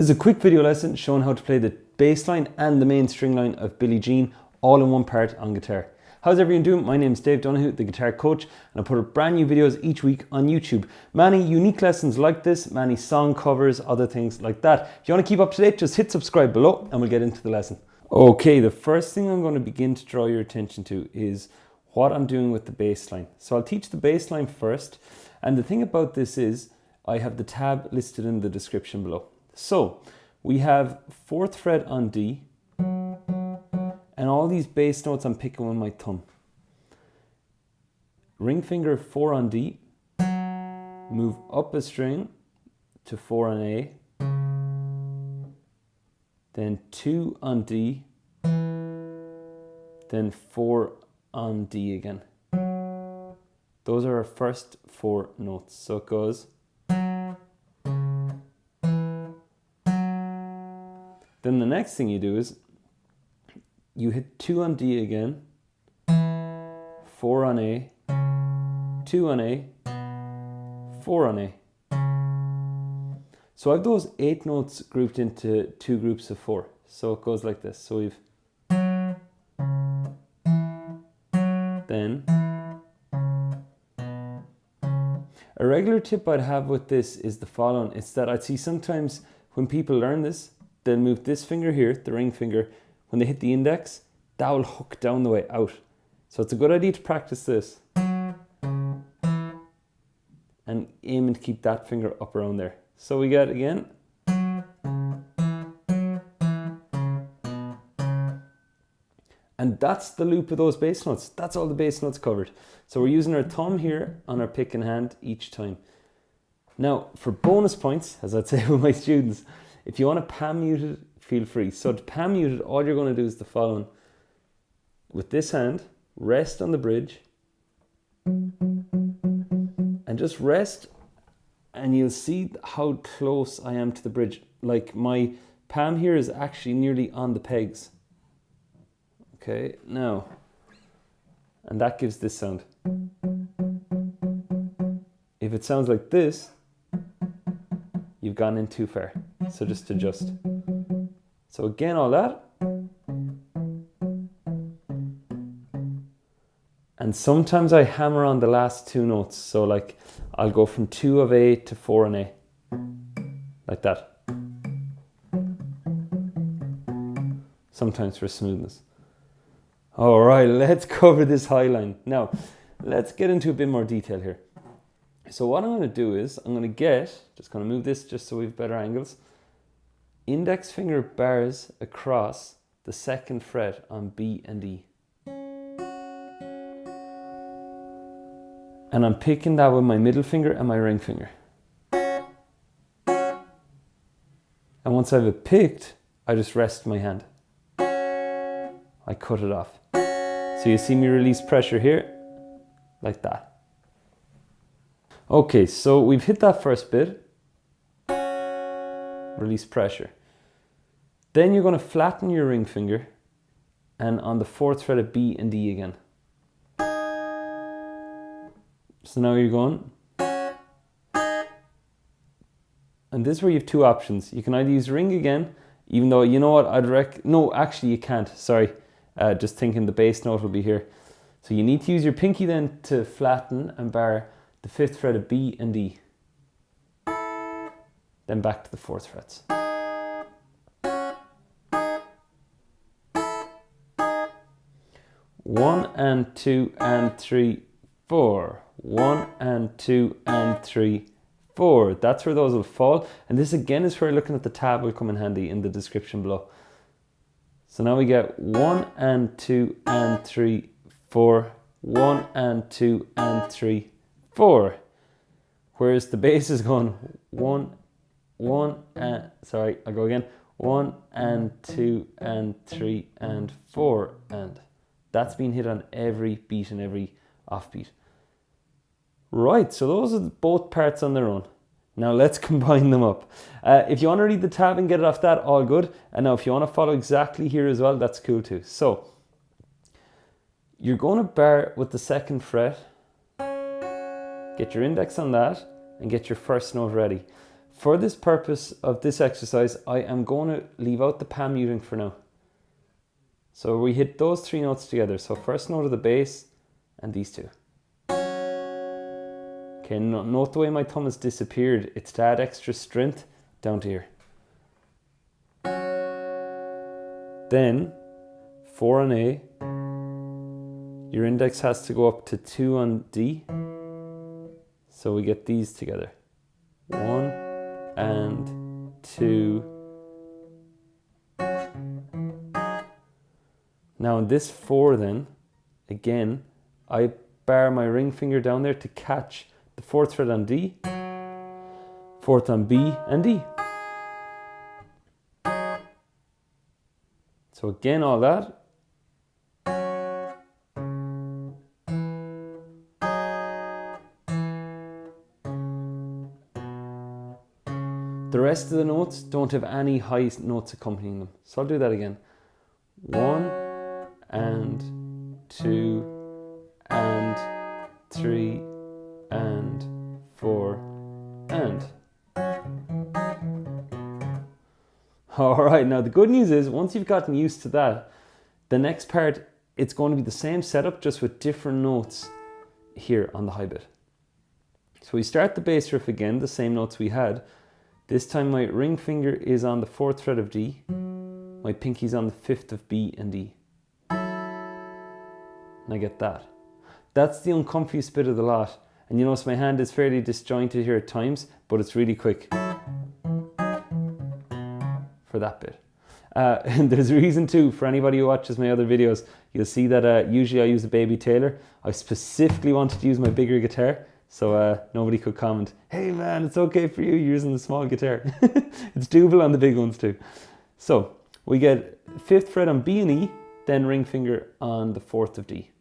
This is a quick video lesson showing how to play the bass line and the main string line of Billie Jean all in one part on guitar. How's everyone doing? My name is Dave Donoghue, the guitar coach, and I put up brand new videos each week on YouTube. Many unique lessons like this, many song covers, other things like that. If you want to keep up to date, just hit subscribe below and we'll get into the lesson. Okay, the first thing I'm going to begin to draw your attention to is what I'm doing with the bass line. So I'll teach the bass line first, and the thing about this is I have the tab listed in the description below. So we have 4th fret on D, and all these bass notes I'm picking with my thumb. Ring finger 4 on D, move up a string to 4 on A, then 2 on D, then 4 on D again. Those are our first 4 notes. So it goes. Then the next thing you do is you hit 2 on D again, 4 on A, 2 on A, 4 on A. So I have those 8 notes grouped into 2 groups of 4. So it goes like this. So we've then. A regular tip I'd have with this is the following. It's that I'd see sometimes when people learn this, they'll move this finger here, the ring finger. When they hit the index, that will hook down the way out. So it's a good idea to practice this. And aiming to keep that finger up around there. So we get again. And that's the loop of those bass notes. That's all the bass notes covered. So we're using our thumb here on our pick and hand each time. Now, for bonus points, as I'd say with my students, if you want to pan mute it, feel free. So to pan mute it, all you're going to do is the following. With this hand, rest on the bridge. And just rest, and you'll see how close I am to the bridge. Like my palm here is actually nearly on the pegs. Okay, now, and that gives this sound. If it sounds like this, you've gone in too far. So just adjust. So again, all that. And sometimes I hammer on the last 2 notes. So like I'll go from 2 of A to 4 on A. Like that. Sometimes for smoothness. All right, let's cover this high line. Now, let's get into a bit more detail here. So what I'm going to do is I'm going to just going to move this just so we have better angles. Index finger bars across the 2nd fret on B and E. And I'm picking that with my middle finger and my ring finger. And once I have it picked, I just rest my hand. I cut it off. So you see me release pressure here, like that. Okay, so we've hit that first bit. Release pressure. Then you're going to flatten your ring finger and on the 4th fret of B and D again. So now you're going. And this is where you have 2 options. You can either use ring again, even though, you know what, no, actually you can't, sorry. Just thinking the bass note will be here. So you need to use your pinky then to flatten and bar the 5th fret of B and D. Then back to the 4th frets. One and 2 and 3, 4. 1 and 2 and 3, 4. That's where those will fall. And this again is where looking at the tab will come in handy in the description below. So now we get 1 and 2 and 3, 4. 1 and 2 and 3, 4. Whereas the bass is going 1, 1 and, sorry, I'll go again. 1 and 2 and 3 and 4 and. That's being hit on every beat and every offbeat. Right, so those are both parts on their own. Now let's combine them up. If you want to read the tab and get it off that, all good. And now if you want to follow exactly here as well, that's cool too. So, you're going to bar with the 2nd fret. Get your index on that and get your first note ready. For this purpose of this exercise, I am going to leave out the palm muting for now. So we hit those 3 notes together. So first note of the bass and these 2. Okay, note the way my thumb has disappeared. It's to add extra strength down to here. Then 4 on A. Your index has to go up to 2 on D. So we get these together. 1 and 2. Now in this 4 then, again, I bar my ring finger down there to catch the 4th fret on D, 4th on B and D. So again, all that. The rest of the notes don't have any high notes accompanying them. So I'll do that again. 1 and 2 and 3 and 4 and. Alright, now the good news is once you've gotten used to that, the next part, it's going to be the same setup just with different notes here on the high bit. So we start the bass riff again, the same notes we had. This time my ring finger is on the 4th fret of D, my pinky's on the 5th of B and E. And I get that. That's the uncomfiest bit of the lot. And you notice my hand is fairly disjointed here at times, but it's really quick for that bit. And there's a reason too, for anybody who watches my other videos, you'll see that usually I use a Baby Taylor. I specifically wanted to use my bigger guitar, so nobody could comment, hey man, it's okay for you using the small guitar. It's doable on the big ones too. So we get 5th fret on B and E, then ring finger on the 4th of D.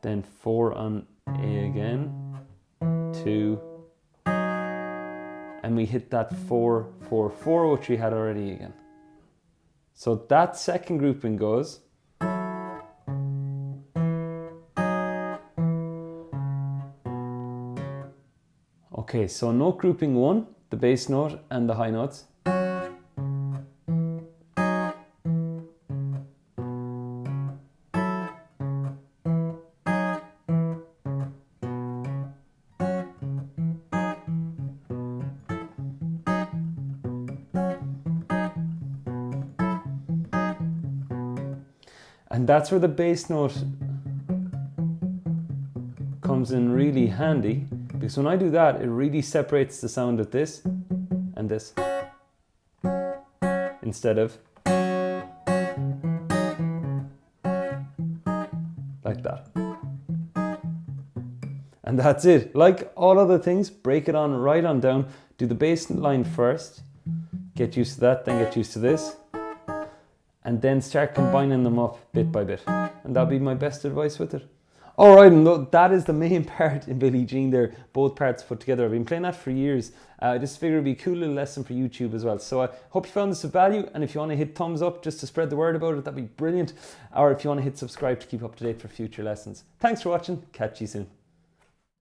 Then 4 on A again, 2, and we hit that 4, 4, 4, which we had already again. So that second grouping goes. Okay, so note grouping 1, the bass note and the high notes. And that's where the bass note comes in really handy, because when I do that, it really separates the sound of this and this, instead of like that. And that's it. Like all other things, break it on right on down. Do the bass line first, get used to that, then get used to this, and then start combining them up bit by bit. And that'll be my best advice with it. Alright, and that is the main part in Billie Jean there, both parts put together. I've been playing that for years. I just figured it'd be a cool little lesson for YouTube as well. So I hope you found this of value, and if you want to hit thumbs up just to spread the word about it, that'd be brilliant. Or if you want to hit subscribe to keep up to date for future lessons. Thanks for watching, catch you soon.